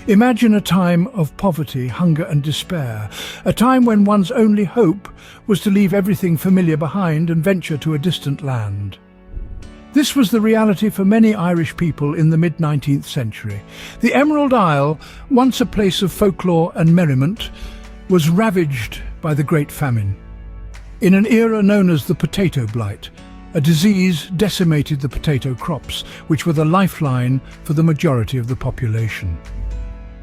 Imagine a time of poverty, hunger and despair, a time when one's only hope was to leave everything familiar behind and venture to a distant land. This was the reality for many Irish people in the mid-19th century. The Emerald Isle, once a place of folklore and merriment, was ravaged by the Great Famine. In an era known as the Potato Blight, a disease decimated the potato crops, which were the lifeline for the majority of the population.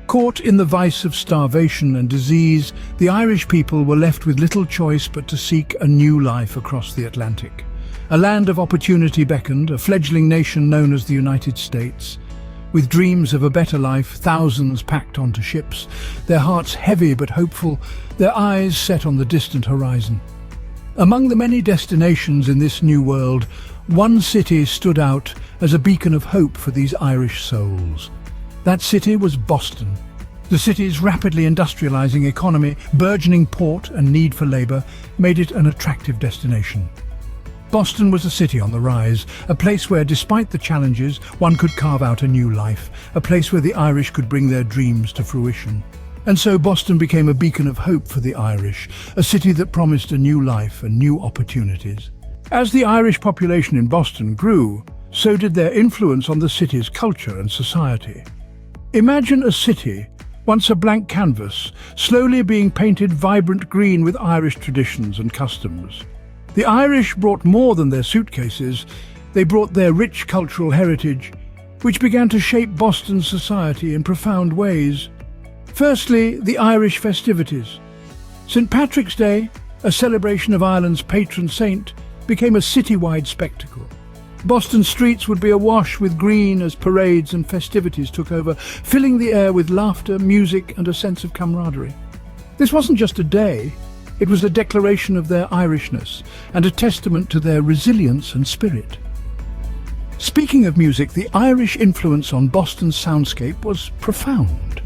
Caught in the vice of starvation and disease, the Irish people were left with little choice but to seek a new life across the Atlantic. A land of opportunity beckoned, a fledgling nation known as the United States. With dreams of a better life, thousands packed onto ships, their hearts heavy but hopeful, their eyes set on the distant horizon. Among the many destinations in this new world, one city stood out as a beacon of hope for these Irish souls. That city was Boston. The city's rapidly industrializing economy, burgeoning port and need for labor made it an attractive destination. Boston was a city on the rise, a place where, despite the challenges, one could carve out a new life, a place where the Irish could bring their dreams to fruition. And so Boston became a beacon of hope for the Irish, a city that promised a new life and new opportunities. As the Irish population in Boston grew, so did their influence on the city's culture and society. Imagine a city, once a blank canvas, slowly being painted vibrant green with Irish traditions and customs. The Irish brought more than their suitcases, they brought their rich cultural heritage, which began to shape Boston's society in profound ways. Firstly, the Irish festivities. St. Patrick's Day, a celebration of Ireland's patron saint, became a citywide spectacle. Boston streets would be awash with green as parades and festivities took over, filling the air with laughter, music and a sense of camaraderie. This wasn't just a day, it was a declaration of their Irishness and a testament to their resilience and spirit. Speaking of music, the Irish influence on Boston's soundscape was profound.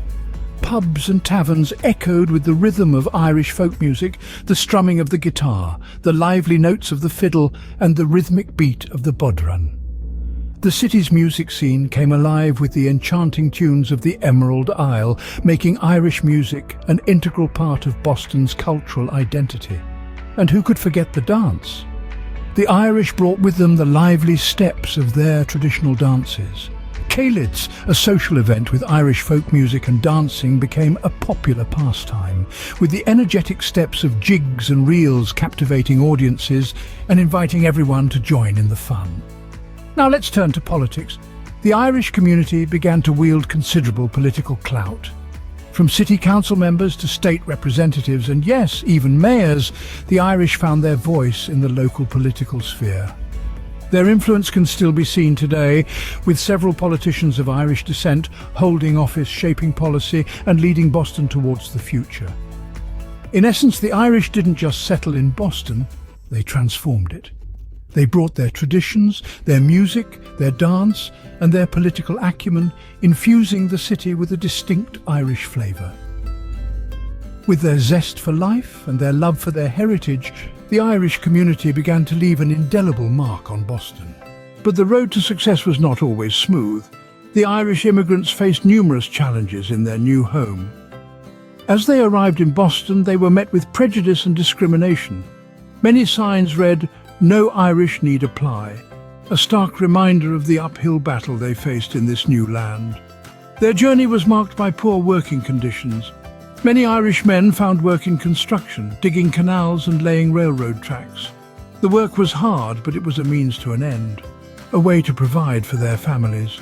Pubs and taverns echoed with the rhythm of Irish folk music, the strumming of the guitar, the lively notes of the fiddle and the rhythmic beat of the bodhrán. The city's music scene came alive with the enchanting tunes of the Emerald Isle, making Irish music an integral part of Boston's cultural identity. And who could forget the dance? The Irish brought with them the lively steps of their traditional dances. Cailid's, a social event with Irish folk music and dancing, became a popular pastime, with the energetic steps of jigs and reels captivating audiences and inviting everyone to join in the fun. Now let's turn to politics. The Irish community began to wield considerable political clout. From city council members to state representatives and yes, even mayors, the Irish found their voice in the local political sphere. Their influence can still be seen today, with several politicians of Irish descent holding office, shaping policy and leading Boston towards the future. In essence, the Irish didn't just settle in Boston, they transformed it. They brought their traditions, their music, their dance and their political acumen, infusing the city with a distinct Irish flavour. With their zest for life and their love for their heritage, the Irish community began to leave an indelible mark on Boston. But the road to success was not always smooth. The Irish immigrants faced numerous challenges in their new home. As they arrived in Boston, they were met with prejudice and discrimination. Many signs read, "No Irish need apply," a stark reminder of the uphill battle they faced in this new land. Their journey was marked by poor working conditions. Many Irish men found work in construction, digging canals and laying railroad tracks. The work was hard, but it was a means to an end, a way to provide for their families.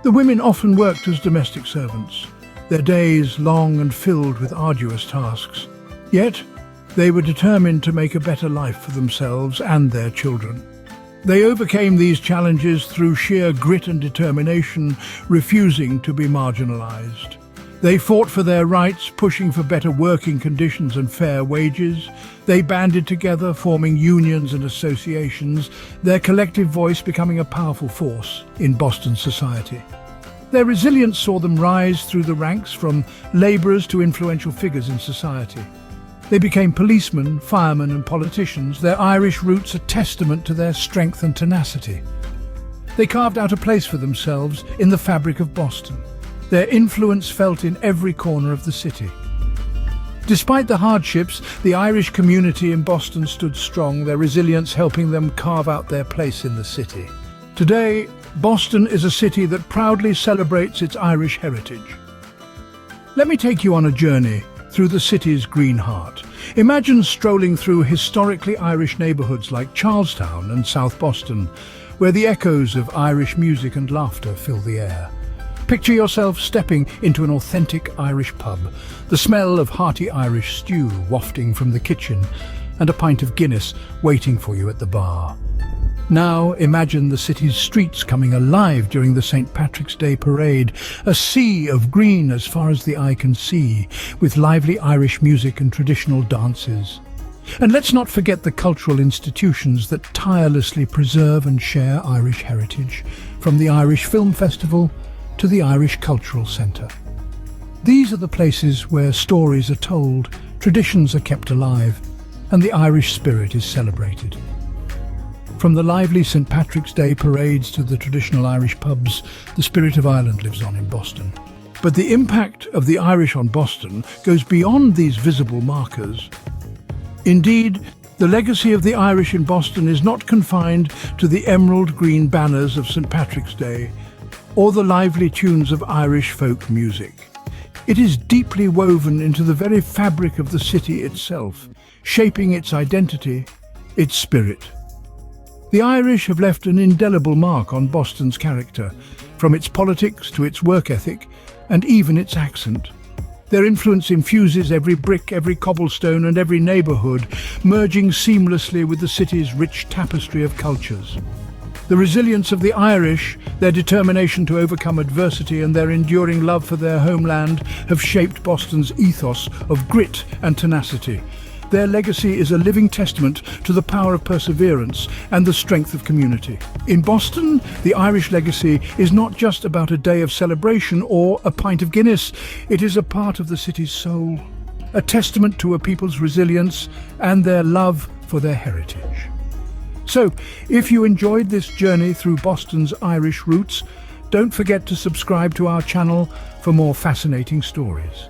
The women often worked as domestic servants, their days long and filled with arduous tasks. Yet, they were determined to make a better life for themselves and their children. They overcame these challenges through sheer grit and determination, refusing to be marginalized. They fought for their rights, pushing for better working conditions and fair wages. They banded together, forming unions and associations, their collective voice becoming a powerful force in Boston society. Their resilience saw them rise through the ranks, from labourers to influential figures in society. They became policemen, firemen and politicians, their Irish roots a testament to their strength and tenacity. They carved out a place for themselves in the fabric of Boston. their influence felt in every corner of the city. Despite the hardships, the Irish community in Boston stood strong, their resilience helping them carve out their place in the city. Today, Boston is a city that proudly celebrates its Irish heritage. Let me take you on a journey through the city's green heart. Imagine strolling through historically Irish neighborhoods like Charlestown and South Boston, where the echoes of Irish music and laughter fill the air. Picture yourself stepping into an authentic Irish pub, the smell of hearty Irish stew wafting from the kitchen, and a pint of Guinness waiting for you at the bar. Now imagine the city's streets coming alive during the St. Patrick's Day parade, a sea of green as far as the eye can see, with lively Irish music and traditional dances. And let's not forget the cultural institutions that tirelessly preserve and share Irish heritage, from the Irish Film Festival to the Irish Cultural Centre. These are the places where stories are told, traditions are kept alive, and the Irish spirit is celebrated. From the lively St. Patrick's Day parades to the traditional Irish pubs, the spirit of Ireland lives on in Boston. But the impact of the Irish on Boston goes beyond these visible markers. Indeed, the legacy of the Irish in Boston is not confined to the emerald green banners of St. Patrick's Day or the lively tunes of Irish folk music. It is deeply woven into the very fabric of the city itself, shaping its identity, its spirit. The Irish have left an indelible mark on Boston's character, from its politics to its work ethic, and even its accent. Their influence infuses every brick, every cobblestone, and every neighborhood, merging seamlessly with the city's rich tapestry of cultures. The resilience of the Irish, their determination to overcome adversity, and their enduring love for their homeland have shaped Boston's ethos of grit and tenacity. Their legacy is a living testament to the power of perseverance and the strength of community. In Boston, the Irish legacy is not just about a day of celebration or a pint of Guinness. It is a part of the city's soul, a testament to a people's resilience and their love for their heritage. So, if you enjoyed this journey through Boston's Irish roots, don't forget to subscribe to our channel for more fascinating stories.